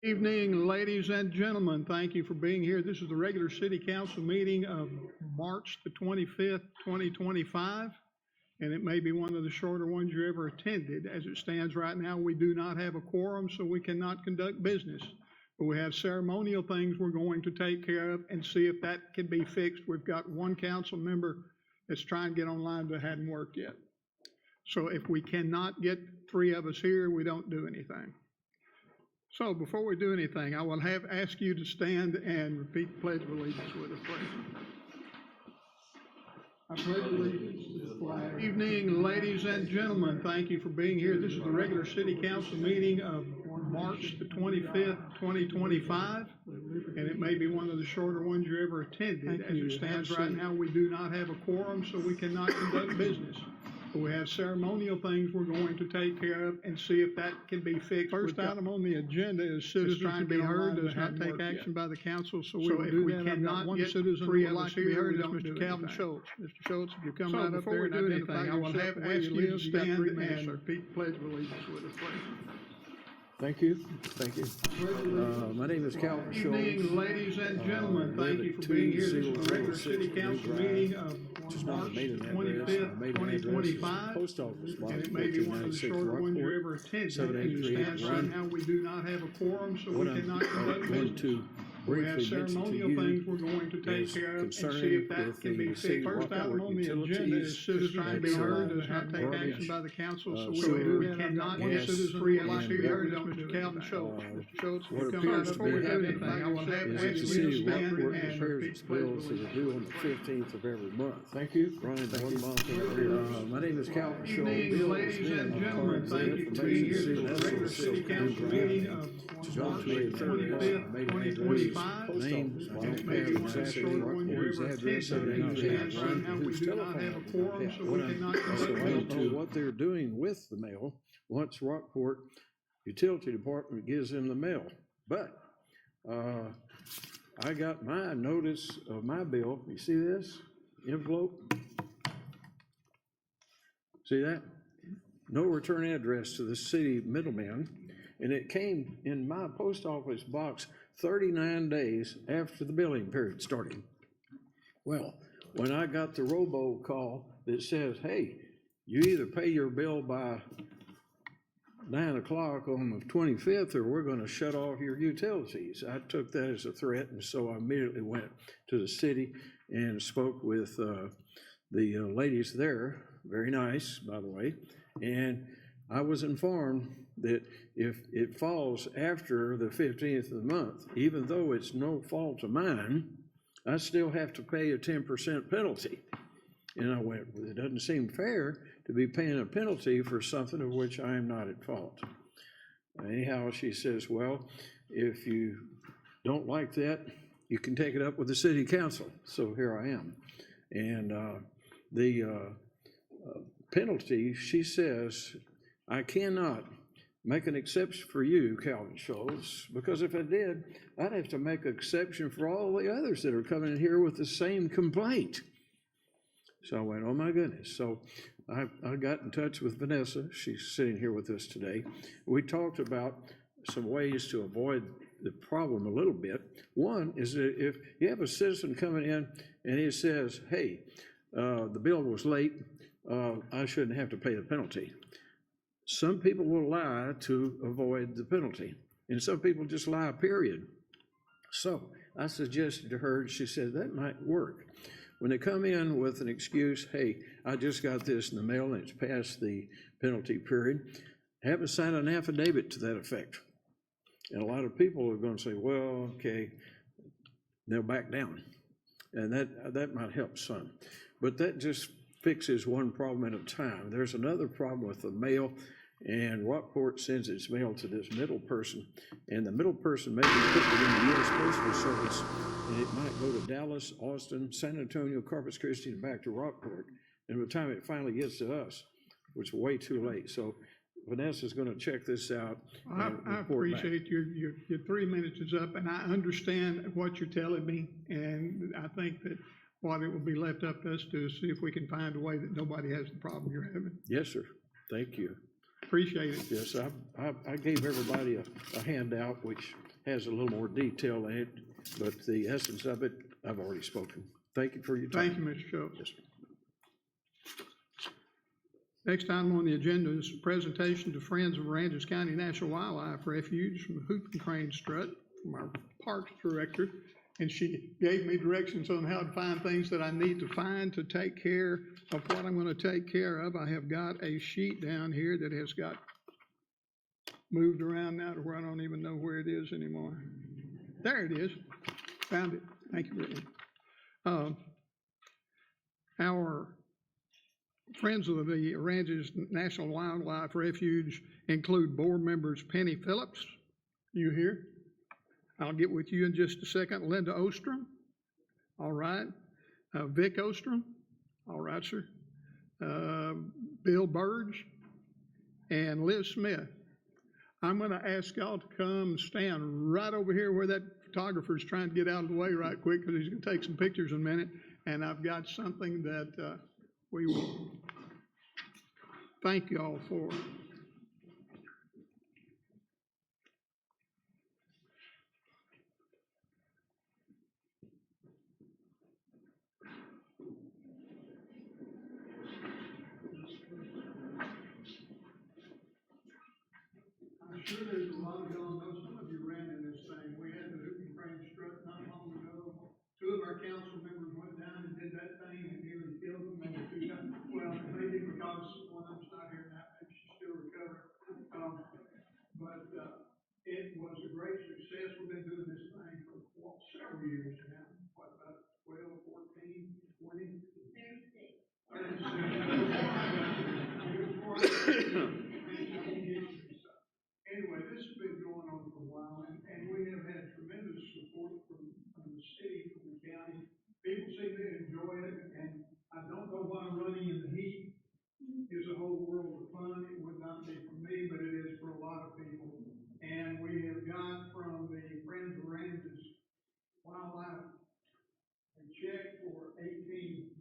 Evening, ladies and gentlemen. Thank you for being here. This is the regular City Council meeting of March the 25th, 2025, and it may be one of the shorter ones you ever attended. As it stands right now, we do not have a quorum, so we cannot conduct business. But we have ceremonial things we're going to take care of and see if that can be fixed. We've got one council member that's trying to get online but hadn't worked yet. So if we cannot get three of us here, we don't do anything. So before we do anything, I will ask you to stand and repeat the Pledge of Allegiance with us, please. I pledge allegiance to the flag. Evening, ladies and gentlemen. Thank you for being here. This is the regular City Council meeting of March the 25th, 2025, and it may be one of the shorter ones you ever attended. As it stands right now, we do not have a quorum, so we cannot conduct business. We have ceremonial things we're going to take care of and see if that can be fixed. First item on the agenda is citizens to be heard, does not take action by the council, so we will do that. I've got one citizen who would like to be heard, is Mr. Calvin Shultz. Mr. Schultz, if you come right up there and identify yourself, I will ask you to stand and repeat the Pledge of Allegiance with us, please. Thank you. Thank you. My name is Calvin Shultz. Evening, ladies and gentlemen. Thank you for being here. This is the regular City Council meeting of March 25th, 2025. Post office box, and it may be one of the shorter ones you ever attended. As it stands right now, we do not have a quorum, so we cannot conduct business. We have ceremonial things we're going to take care of and see if that can be fixed. First item on the agenda is citizens to be heard, does not take action by the council, so we cannot get citizens who would like to be heard, is Mr. Calvin Shultz. Mr. Schultz, if you come right up here and do anything, I will have you stand and repeat the bills that are due on the 15th of every month. Thank you. Running 1 month in arrears. My name is Calvin Shultz. Evening, ladies and gentlemen. Thank you for being here. This is the regular City Council meeting of March 25th, 2025. Names, maybe one of the short ones you ever attended. Now we do not have a quorum, so we cannot conduct business. What they're doing with the mail once Rockport Utility Department gives them the mail. But I got my notice of my bill. You see this envelope? See that? No return address to the city middleman, and it came in my post office box 39 days after the billing period started. Well, when I got the robo call that says, hey, you either pay your bill by 9 o'clock on the 25th or we're going to shut off your utilities. I took that as a threat, and so I immediately went to the city and spoke with the ladies there, very nice, by the way, and I was informed that if it falls after the 15th of the month, even though it's no fault of mine, I still have to pay a 10% penalty. And I went, well, it doesn't seem fair to be paying a penalty for something of which I am not at fault. Anyhow, she says, well, if you don't like that, you can take it up with the city council. So here I am. And the penalty, she says, I cannot make an exception for you, Calvin Shultz, because if I did, I'd have to make an exception for all the others that are coming in here with the same complaint. So I went, oh my goodness. So I got in touch with Vanessa. She's sitting here with us today. We talked about some ways to avoid the problem a little bit. One is that if you have a citizen coming in and he says, hey, the bill was late, I shouldn't have to pay the penalty. Some people will lie to avoid the penalty, and some people just lie, period. So I suggested to her, she said, that might work. When they come in with an excuse, hey, I just got this in the mail and it's past the penalty period, have them sign an affidavit to that effect. And a lot of people are going to say, well, okay, they'll back down. And that might help some. But that just fixes one problem at a time. There's another problem with the mail, and Rockport sends its mail to this middle person, and the middle person maybe put it in the U.S. Postal Service, and it might go to Dallas, Austin, San Antonio, Corpus Christi, and back to Rockport. And by the time it finally gets to us, it's way too late. So Vanessa's going to check this out. I appreciate your 3 minutes is up, and I understand what you're telling me, and I think that what it will be left up to us to see if we can find a way that nobody has the problem you're having. Yes, sir. Thank you. Appreciate it. Yes, I gave everybody a handout, which has a little more detail in it, but the essence of it, I've already spoken. Thank you for your time. Thank you, Mr. Shultz. Yes, sir. Next item on the agenda is a presentation to Friends of Aransas County National Wildlife Refuge from Hoop and Crane Strut from our Parks Director. And she gave me directions on how to find things that I need to find to take care of what I'm going to take care of. I have got a sheet down here that has got moved around now to where I don't even know where it is anymore. There it is. Found it. Thank you, Brittany. Our Friends of the Aransas National Wildlife Refuge include board members Penny Phillips, you here? I'll get with you in just a second. Linda Ostrom, all right. Vic Ostrom, all right, sir. Bill Burge, and Liz Smith. I'm going to ask y'all to come stand right over here where that photographer's trying to get out of the way right quick because he's going to take some pictures in a minute. And I've got something that we will thank y'all for. I'm sure there's a lot of y'all know, some of you ran in this thing. We had the Hoop and Crane Strut not long ago. Two of our council members went down and did that thing and nearly killed them. They were two times, well, maybe because one of them's not here now, maybe she's still recovering. It was a great success. We've been doing this thing for several years now. What, about 12, 14, 20? 36. 36. Anyway, this has been going on for a while, and we have had tremendous support from the city, from the county. People seem to enjoy it, and I don't know why running in the heat is a whole world of fun. It would not be for me, but it is for a lot of people. And we have got from the Friends of Aransas Wildlife a check for $1,800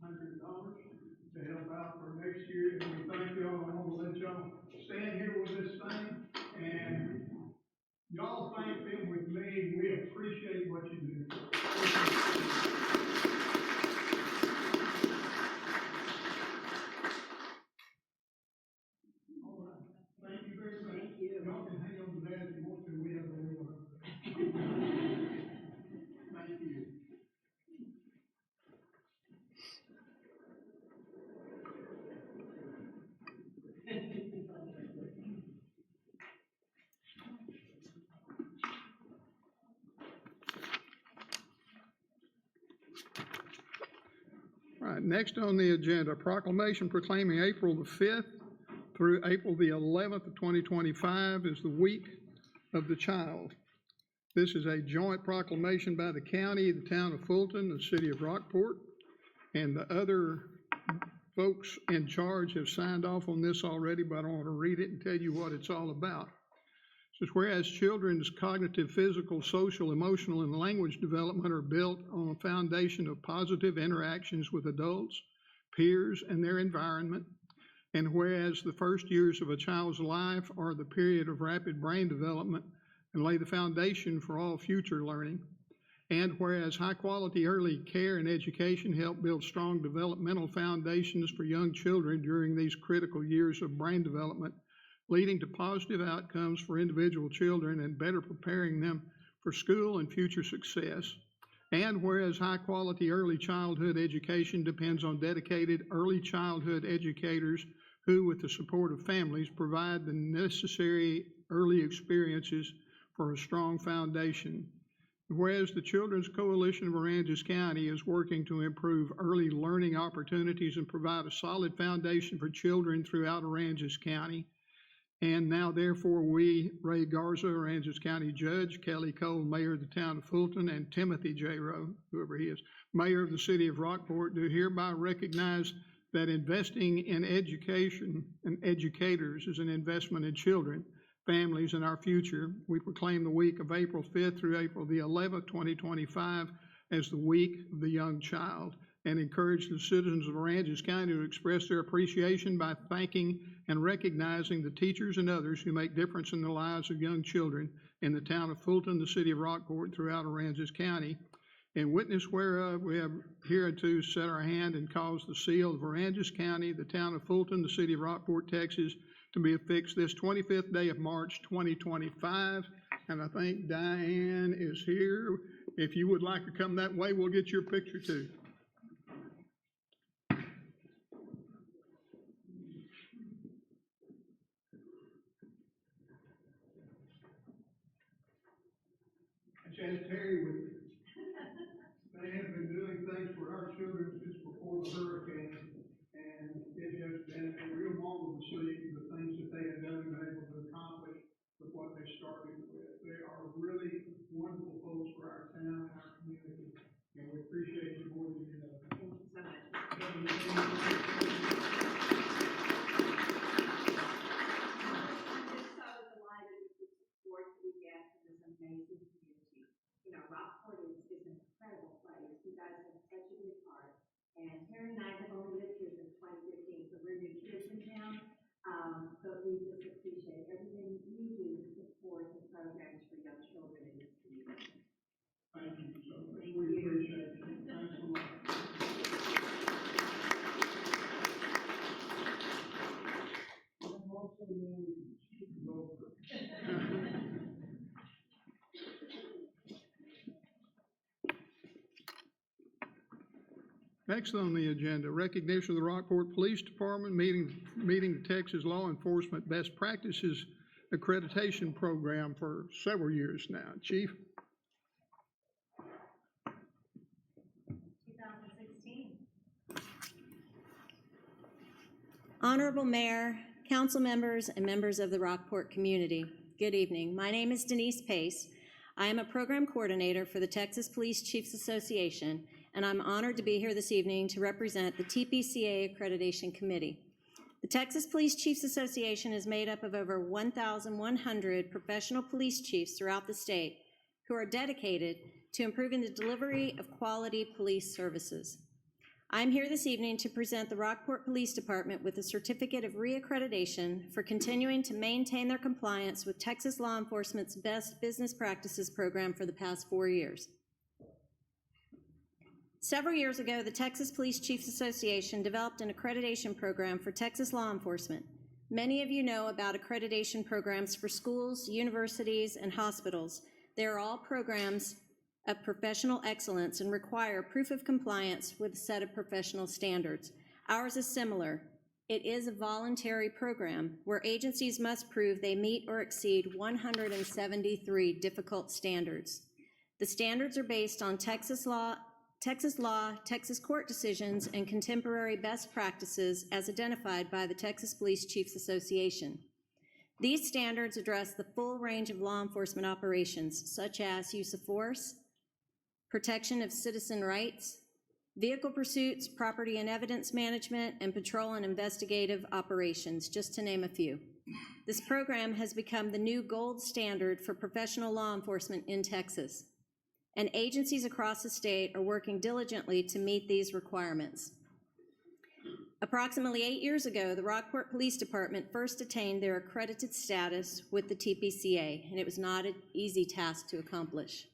to help out for next year. And we thank y'all. I'm going to let y'all stand here with this thing. And y'all thank them with me. We appreciate what you do. All right. Thank you very much. Thank you. Y'all can hang on to that if you want to. We have a little one. Thank you. All right, next on the agenda, proclamation proclaiming April the 5th through April the 11th of 2025 is the Week of the Child. This is a joint proclamation by the county, the town of Fulton, the city of Rockport, and the other folks in charge have signed off on this already, but I want to read it and tell you what it's all about. It says, whereas children's cognitive, physical, social, emotional, and language development are built on a foundation of positive interactions with adults, peers, and their environment, and whereas the first years of a child's life are the period of rapid brain development and lay the foundation for all future learning, and whereas high-quality early care and education help build strong developmental foundations for young children during these critical years of brain development, leading to positive outcomes for individual children and better preparing them for school and future success. And whereas high-quality early childhood education depends on dedicated early childhood educators who, with the support of families, provide the necessary early experiences for a strong foundation. Whereas the Children's Coalition of Aransas County is working to improve early learning opportunities and provide a solid foundation for children throughout Aransas County. And now, therefore, we, Ray Garza, Aransas County Judge, Kelly Cole, Mayor of the town of Fulton, and Timothy J. Rowe, whoever he is, Mayor of the city of Rockport, do hereby recognize that investing in education and educators is an investment in children, families, and our future. We proclaim the week of April 5th through April the 11th, 2025 as the Week of the Young Child. and encourage the citizens of Aransas County to express their appreciation by thanking and recognizing the teachers and others who make difference in the lives of young children in the town of Fulton, the city of Rockport, throughout Aransas County. In witness whereof, we have hereunto set our hand and caused the seal of Aransas County, the town of Fulton, the city of Rockport, Texas, to be affixed this 25th day of March 2025. And I think Diane is here. If you would like to come that way, we'll get your picture too. As Terry would, they have been doing things for our children since before the hurricane, and it has been a real marvel to see the things that they have done and been able to accomplish with what they started with. They are really wonderful folks for our town and our community, and we appreciate you more than you know. Thank you so much. I'm just so delighted with the support we get from this amazing community. You know, Rockport is an incredible place. You guys have such a big heart. And Terry and I have only lived here since 2015, so we're new kids in town. But we just appreciate everything you do to support the programs for young children in this community. Thank you so much. We appreciate it. Thanks a lot. Next on the agenda, recognition of the Rockport Police Department meeting the Texas Law Enforcement Best Practices Accreditation Program for several years now. Chief? 2016. Honorable Mayor, council members, and members of the Rockport community, good evening. My name is Denise Pace. I am a program coordinator for the Texas Police Chiefs Association, and I'm honored to be here this evening to represent the TPCA Accreditation Committee. The Texas Police Chiefs Association is made up of over 1,100 professional police chiefs throughout the state who are dedicated to improving the delivery of quality police services. I'm here this evening to present the Rockport Police Department with a certificate of reaccreditation for continuing to maintain their compliance with Texas law enforcement's Best Business Practices program for the past 4 years. Several years ago, the Texas Police Chiefs Association developed an accreditation program for Texas law enforcement. Many of you know about accreditation programs for schools, universities, and hospitals. They are all programs of professional excellence and require proof of compliance with a set of professional standards. Ours is similar. It is a voluntary program where agencies must prove they meet or exceed 173 difficult standards. The standards are based on Texas law, Texas court decisions, and contemporary best practices as identified by the Texas Police Chiefs Association. These standards address the full range of law enforcement operations, such as use of force, protection of citizen rights, vehicle pursuits, property and evidence management, and patrol and investigative operations, just to name a few. This program has become the new gold standard for professional law enforcement in Texas, and agencies across the state are working diligently to meet these requirements. Approximately 8 years ago, the Rockport Police Department first attained their accredited status with the TPCA, and it was not an easy task to accomplish.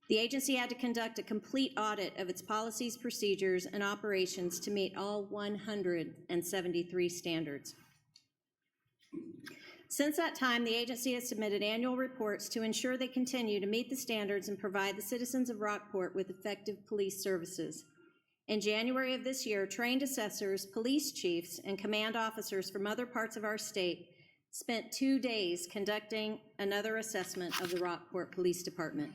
The agency had to conduct a complete audit of its policies, procedures, and operations to meet all 173 standards. Since that time, the agency has submitted annual reports to ensure they continue to meet the standards and provide the citizens of Rockport with effective police services. In January of this year, trained assessors, police chiefs, and command officers from other parts of our state spent 2 days conducting another assessment of the Rockport Police Department.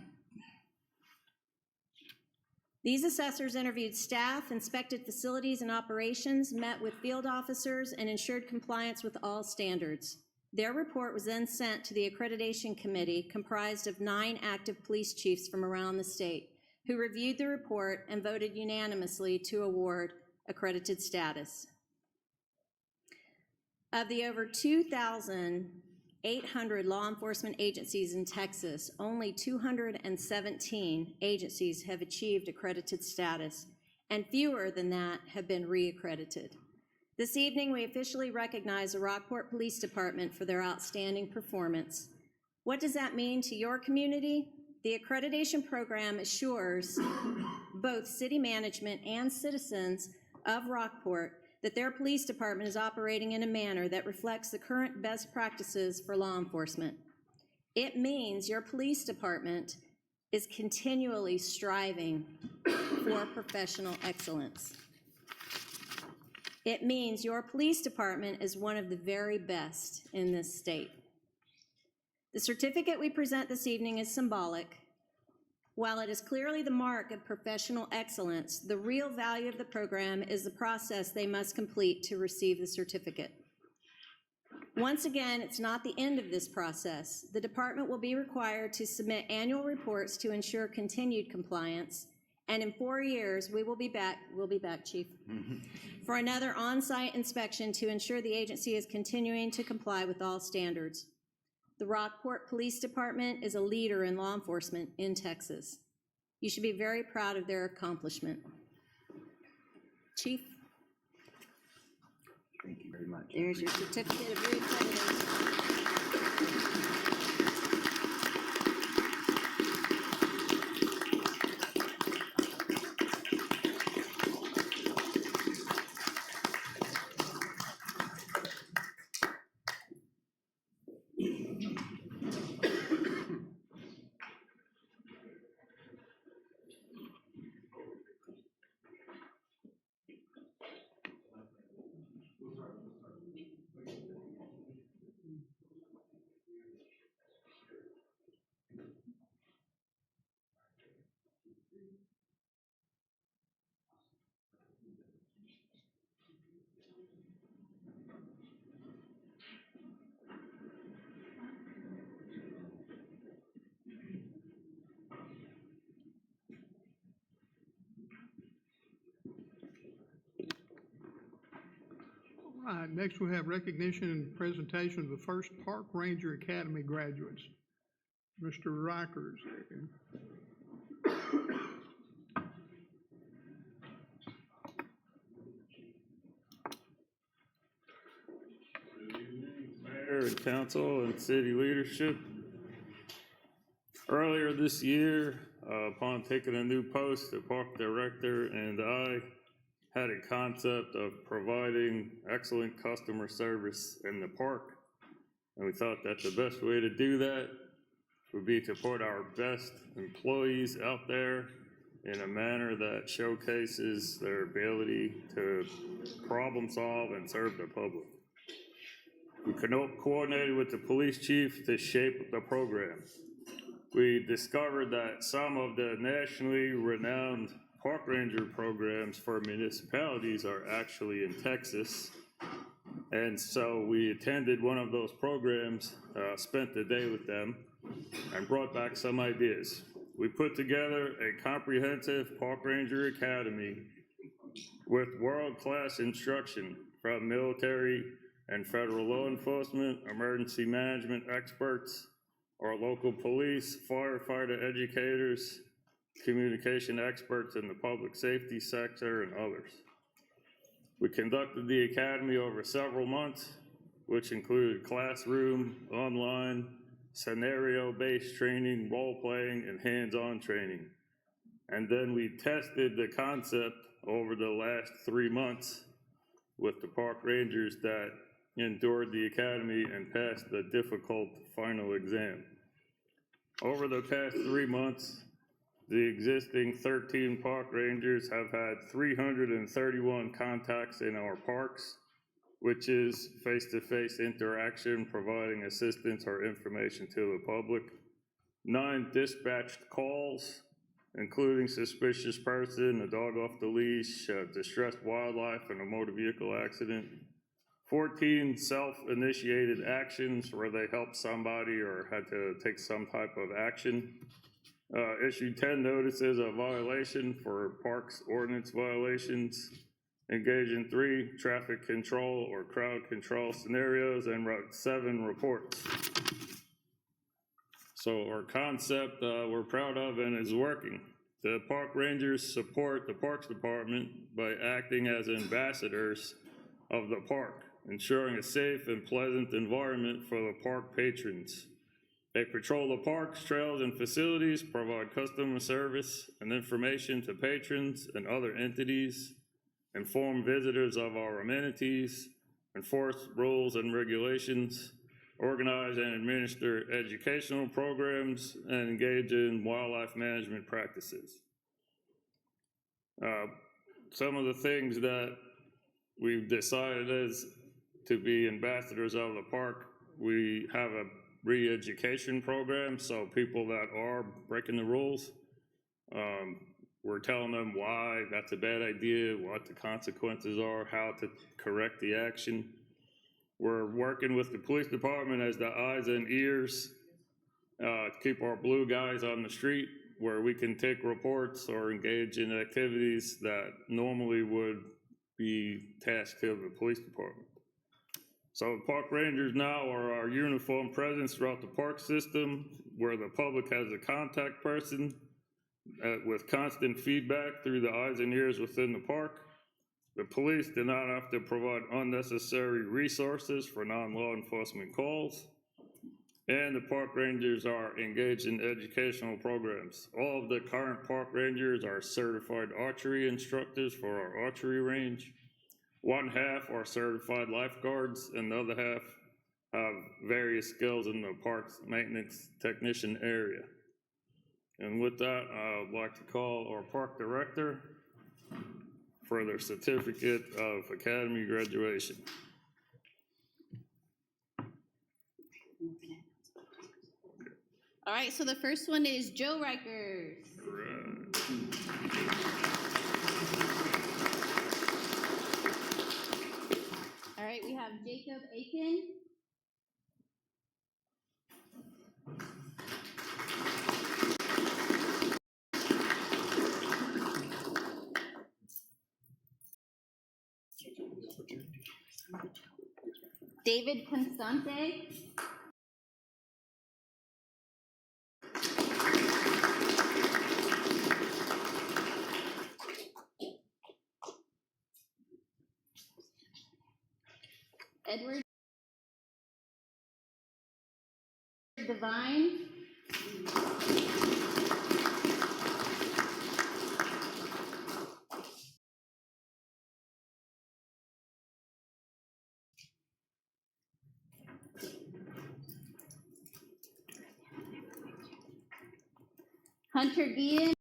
These assessors interviewed staff, inspected facilities and operations, met with field officers, and ensured compliance with all standards. Their report was then sent to the Accreditation Committee, comprised of 9 active police chiefs from around the state, who reviewed the report and voted unanimously to award accredited status. Of the over 2,800 law enforcement agencies in Texas, only 217 agencies have achieved accredited status, and fewer than that have been re-accredited. This evening, we officially recognize the Rockport Police Department for their outstanding performance. What does that mean to your community? The accreditation program assures both city management and citizens of Rockport that their police department is operating in a manner that reflects the current best practices for law enforcement. It means your police department is continually striving for professional excellence. It means your police department is one of the very best in this state. The certificate we present this evening is symbolic. While it is clearly the mark of professional excellence, the real value of the program is the process they must complete to receive the certificate. Once again, it's not the end of this process. The department will be required to submit annual reports to ensure continued compliance, and in 4 years, we'll be back, Chief, for another on-site inspection to ensure the agency is continuing to comply with all standards. The Rockport Police Department is a leader in law enforcement in Texas. You should be very proud of their accomplishment. Chief? Thank you very much. There's your certificate of reaccreditation. All right, next we have recognition and presentation of the first Park Ranger Academy graduates. Mr. Rikers. Mayor and council and city leadership. Earlier this year, upon taking a new post, the park director and I had a concept of providing excellent customer service in the park. And we thought that the best way to do that would be to put our best employees out there in a manner that showcases their ability to problem solve and serve the public. We coordinated with the police chief to shape the program. We discovered that some of the nationally renowned park ranger programs for municipalities are actually in Texas. And so we attended one of those programs, spent the day with them, and brought back some ideas. We put together a comprehensive park ranger academy with world-class instruction from military and federal law enforcement, emergency management experts, our local police, firefighter educators, communication experts in the public safety sector, and others. We conducted the academy over several months, which included classroom, online, scenario-based training, role-playing, and hands-on training. And then we tested the concept over the last 3 months with the park rangers that endured the academy and passed the difficult final exam. Over the past 3 months, the existing 13 park rangers have had 331 contacts in our parks, which is face-to-face interaction, providing assistance or information to the public. 9 dispatched calls, including suspicious person, a dog off the leash, distressed wildlife, and a motor vehicle accident. 14 self-initiated actions where they helped somebody or had to take some type of action. Issued 10 notices of violation for parks ordinance violations. Engaged in 3 traffic control or crowd control scenarios and wrote 7 reports. So our concept we're proud of and is working. The park rangers support the Parks Department by acting as ambassadors of the park, ensuring a safe and pleasant environment for the park patrons. They patrol the parks, trails, and facilities, provide customer service and information to patrons and other entities, inform visitors of our amenities, enforce rules and regulations, organize and administer educational programs, and engage in wildlife management practices. Some of the things that we've decided as to be ambassadors of the park, we have a re-education program, so people that are breaking the rules, we're telling them why that's a bad idea, what the consequences are, how to correct the action. We're working with the police department as the eyes and ears to keep our blue guys on the street, where we can take reports or engage in activities that normally would be tasked to the police department. So the park rangers now are our uniform presence throughout the park system, where the public has a contact person with constant feedback through the eyes and ears within the park. The police do not have to provide unnecessary resources for non-law enforcement calls. And the park rangers are engaged in educational programs. All of the current park rangers are certified archery instructors for our archery range. One half are certified lifeguards, and the other half have various skills in the park's maintenance technician area. And with that, I'd like to call our park director for their certificate of academy graduation. All right, so the first one is Joe Rikers. Right. All right, we have Jacob Aiken. David Constante. Edward Divine. Hunter Guillen.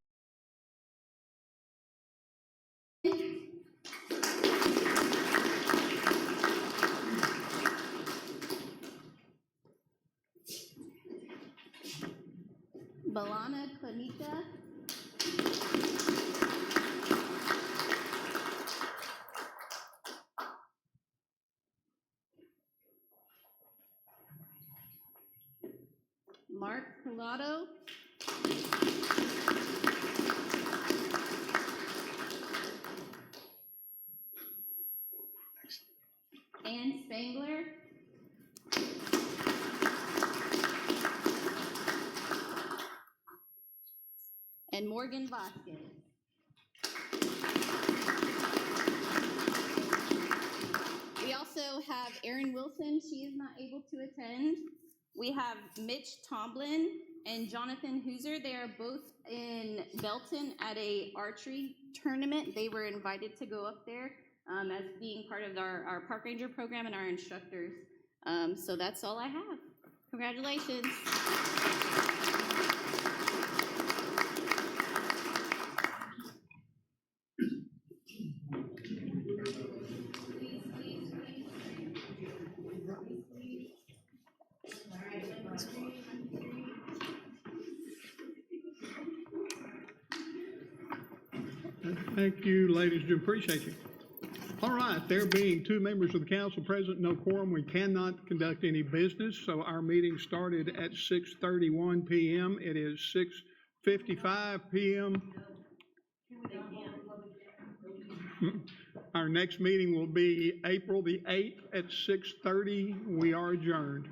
Balana Konika. Mark Pilato. Ann Spangler. And Morgan Vasquez. We also have Erin Wilson. She is not able to attend. We have Mitch Tomlin and Jonathan Hooser. They are both in Belton at a archery tournament. They were invited to go up there as being part of our park ranger program and our instructors. So that's all I have. Congratulations. Thank you, ladies. Do appreciate you. All right, there being two members of the council present, no quorum, we cannot conduct any business. So our meeting started at 6:31 p.m. It is 6:55 p.m. Our next meeting will be April the 8th at 6:30. We are adjourned.